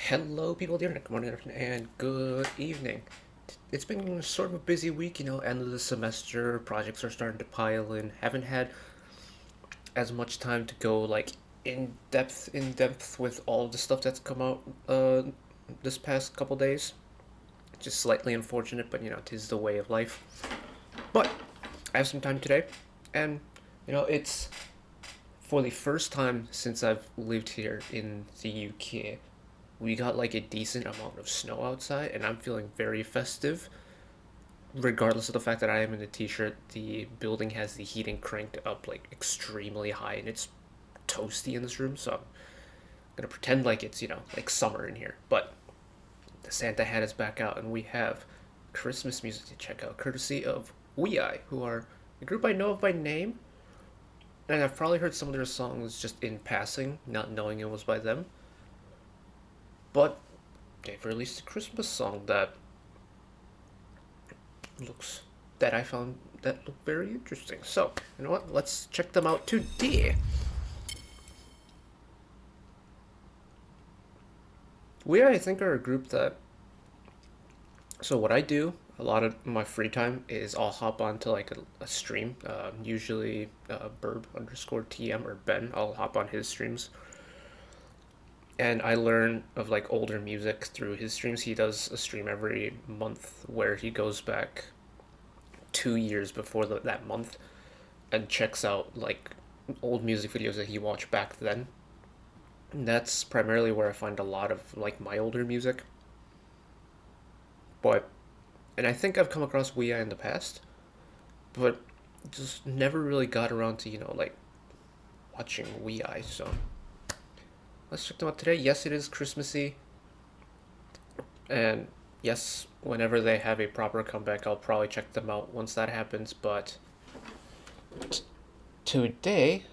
Hello, people of the internet. Good morning, afternoon, and good evening. It's been sort of a busy week, end of the semester, projects are starting to pile in. Haven't had as much time to go like in depth with all the stuff that's come out this past couple days. Just slightly unfortunate, but tis the way of life. But I have some time today, and it's for the first time since I've lived here in the UK. We got like a decent amount of snow outside, and I'm feeling very festive. Regardless of the fact that I am in a t-shirt, the building has the heating cranked up like extremely high, and it's toasty in this room, so I'm gonna pretend like it's like summer in here. But the Santa hat is back out, and we have Christmas music to check out, courtesy of Wei, who are a group I know of by name, and I've probably heard some of their songs just in passing, not knowing it was by them. But they've released a Christmas song looks that I found that look very interesting. So, you know what? Let's check them out today. We, I think, are a group that. So what I do a lot of my free time is I'll hop onto like a stream. Usually burb_tm or Ben. I'll hop on his streams, and I learn of like older music through his streams. He does a stream every month where he goes back 2 years before that month and checks out like old music videos that he watched back then. And that's primarily where I find a lot of like my older music. And I think I've come across Wei in the past, but just never really got around to like watching Wei. So let's check them out today. Yes, it is Christmassy. And yes, whenever they have a proper comeback, I'll probably check them out once that happens. But today,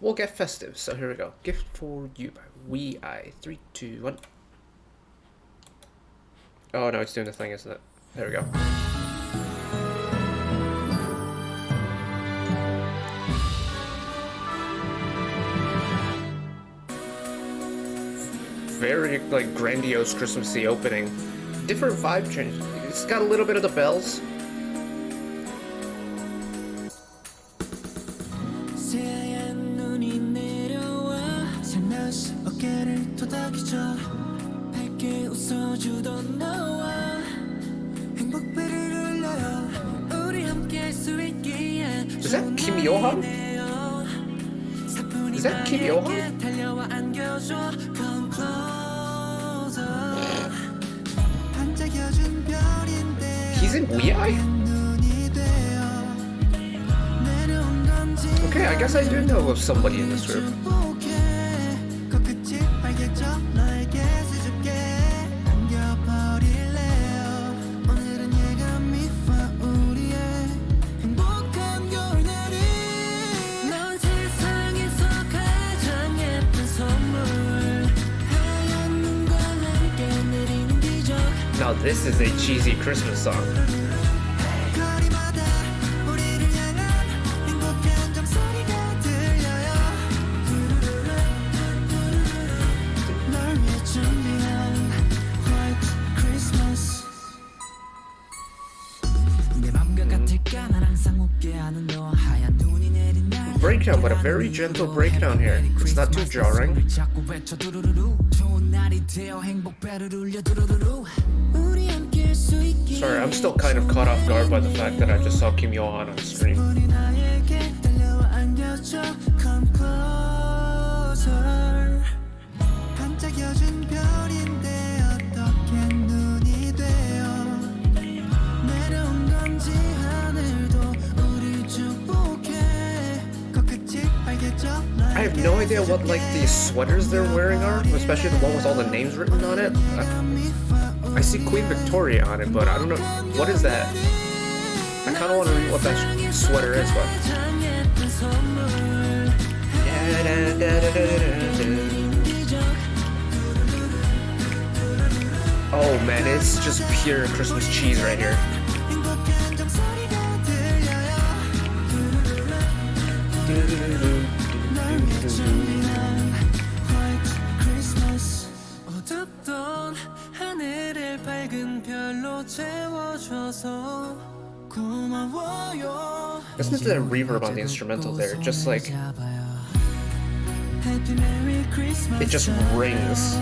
we'll get festive. So here we go. Gift for You by Wei. 3, 2, 1. Oh no, it's doing the thing, isn't it? There we go. Very like grandiose Christmassy opening. Different vibe change. It's got a little bit of the bells. Is that Kim Yo-han? Is that Kim Yo-han? He's in Wei? Okay, I guess I do know of somebody in this group. Now this is a cheesy Christmas song. Breakdown, but a very gentle breakdown here. It's not too jarring. Sorry, I'm still kind of caught off guard by the fact that I just saw Kim Yo-han on stream. I have no idea what like these sweaters they're wearing are, especially the one with all the names written on it. I see Queen Victoria on it, but I don't know what is that. I kind of want to read what that sweater is, but oh man, it's just pure Christmas cheese right here. Listen to the reverb on the instrumental there, just like it just rings.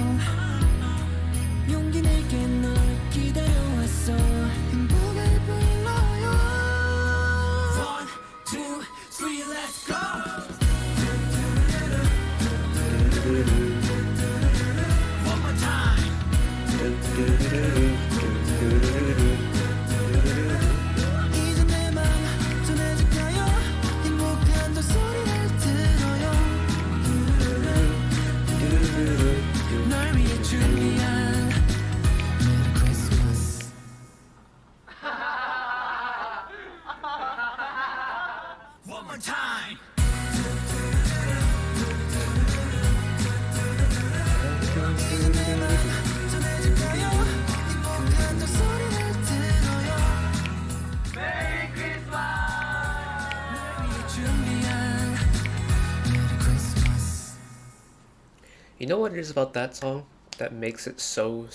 You know what it is about that song that makes it so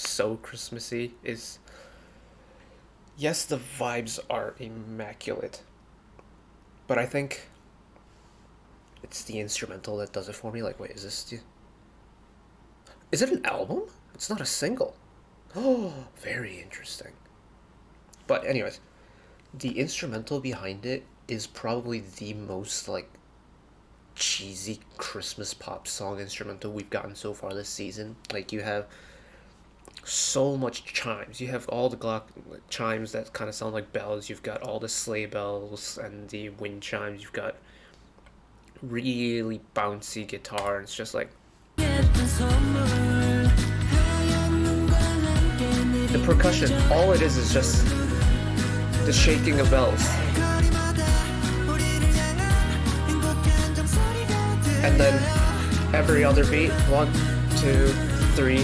Christmassy is, yes, the vibes are immaculate, but I think it's the instrumental that does it for me. Like, wait, is it an album? It's not a single. Oh, very interesting. But anyways, the instrumental behind it is probably the most like cheesy Christmas pop song instrumental we've gotten so far this season. Like, you have so much chimes. You have all the Glock chimes that kind of sound like bells. You've got all the sleigh bells and the wind chimes. You've got really bouncy guitar. It's just like the percussion. All it is just the shaking of bells. And then every other beat, 1, 2, 3,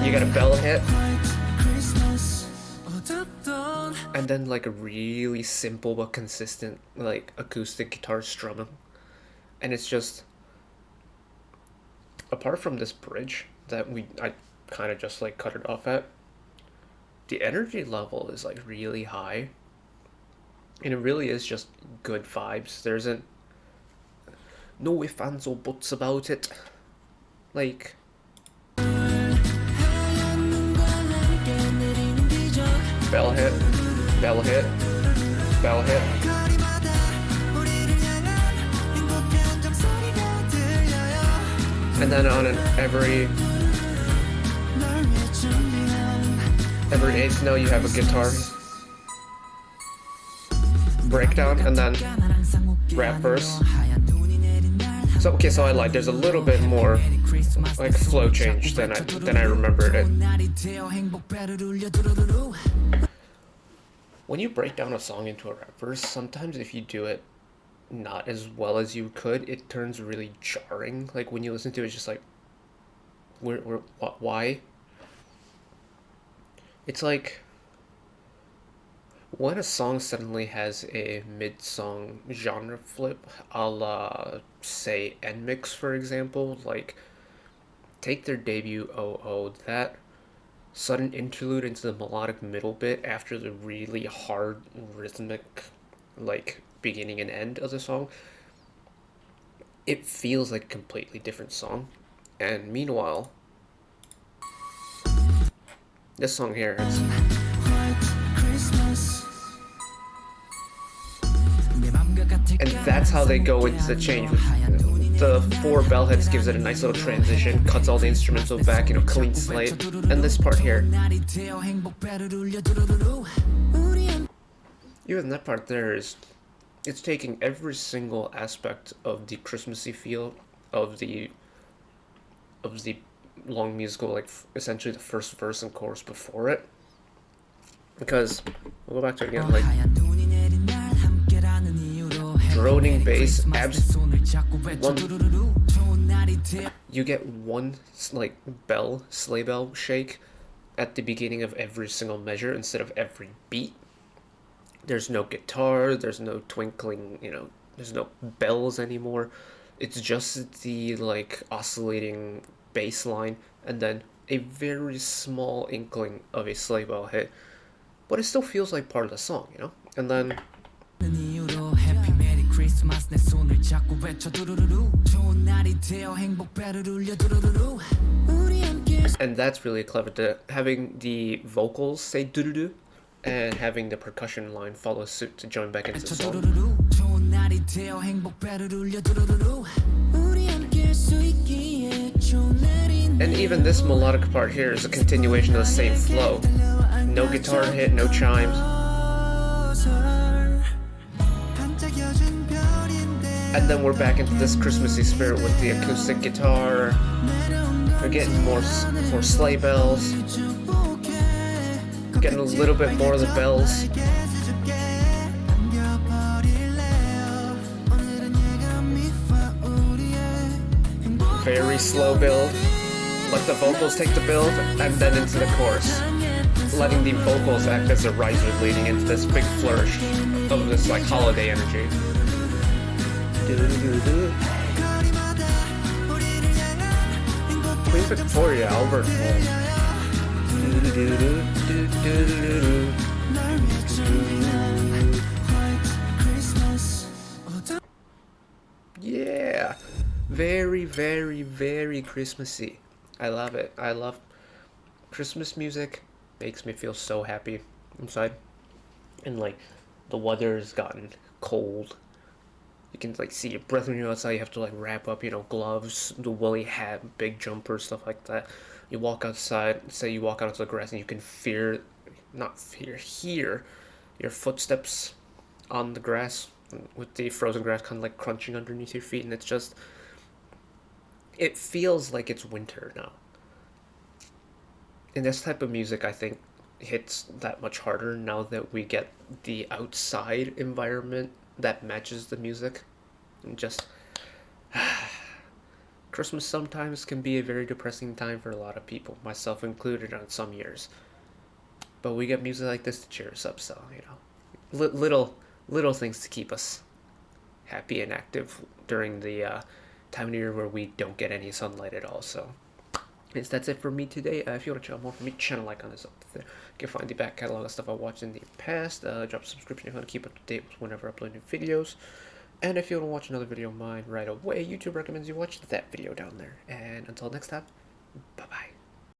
you get a bell hit, and then like a really simple but consistent like acoustic guitar strumming. And it's just, apart from this bridge that I kind of just like cut it off at, the energy level is like really high, and it really is just good vibes. There isn't no ifs, ands, or buts about it. Like, bell hit, bell hit, bell hit. And then on every eighth note you have a guitar breakdown, and then rap verse. So okay, so I lied. There's a little bit more like flow change than I remembered it. When you break down a song into a rap verse, sometimes if you do it not as well as you could, it turns really jarring. Like, when you listen to it, it's just like, why? It's like when a song suddenly has a mid-song genre flip, a la, say, NMIX, for example. Like, take their debut Oh, that sudden interlude into the melodic middle bit after the really hard rhythmic, like, beginning and end of the song, it feels like a completely different song. And meanwhile, this song here, it's and that's how they go into the change. The 4 bell hits gives it a nice little transition, cuts all the instrumental back, clean slate. And this part here, even that part there it's taking every single aspect of the Christmassy feel of the long musical, like essentially the first verse and chorus before it. Because we'll go back to it again, like droning bass, you get one like sleigh bell shake at the beginning of every single measure instead of every beat. There's no guitar, there's no twinkling, there's no bells anymore. It's just the like oscillating bass line, and then a very small inkling of a sleigh bell hit, but it still feels like part of the song, you know? And then and that's really clever, to having the vocals say doo-doo-doo and having the percussion line follow suit to join back into the song. And even this melodic part here is a continuation of the same flow. No guitar hit, no chimes. And then we're back into this Christmassy spirit with the acoustic guitar. We're getting more sleigh bells. Getting a little bit more of the bells. Very slow build. Let the vocals take the build, and then into the chorus. Letting the vocals act as a riser leading into this big flourish of this like holiday energy. Queen Victoria, Albert Hall. Yeah, very, very, very Christmassy. I love it. I love Christmas music. Makes me feel so happy inside. And like, the weather's gotten cold. You can like see your breath when you're outside. You have to like wrap up, gloves, the woolly hat, big jumper, stuff like that. You walk outside. Say you walk out onto the grass, and you can hear your footsteps on the grass with the frozen grass kind of like crunching underneath your feet, and it feels like it's winter now. And this type of music, I think, hits that much harder now that we get the outside environment that matches the music. And just Christmas sometimes can be a very depressing time for a lot of people, myself included on some years. But we get music like this to cheer us up, so little things to keep us happy and active during the time of year where we don't get any sunlight at all. So that's it for me today. If you want to check out more from me, channel like on this up there. You can find the back catalog of stuff I watched in the past. Drop a subscription if you want to keep up to date with whenever I upload new videos. And if you want to watch another video of mine right away, YouTube recommends you watch that video down there. And until next time, bye bye.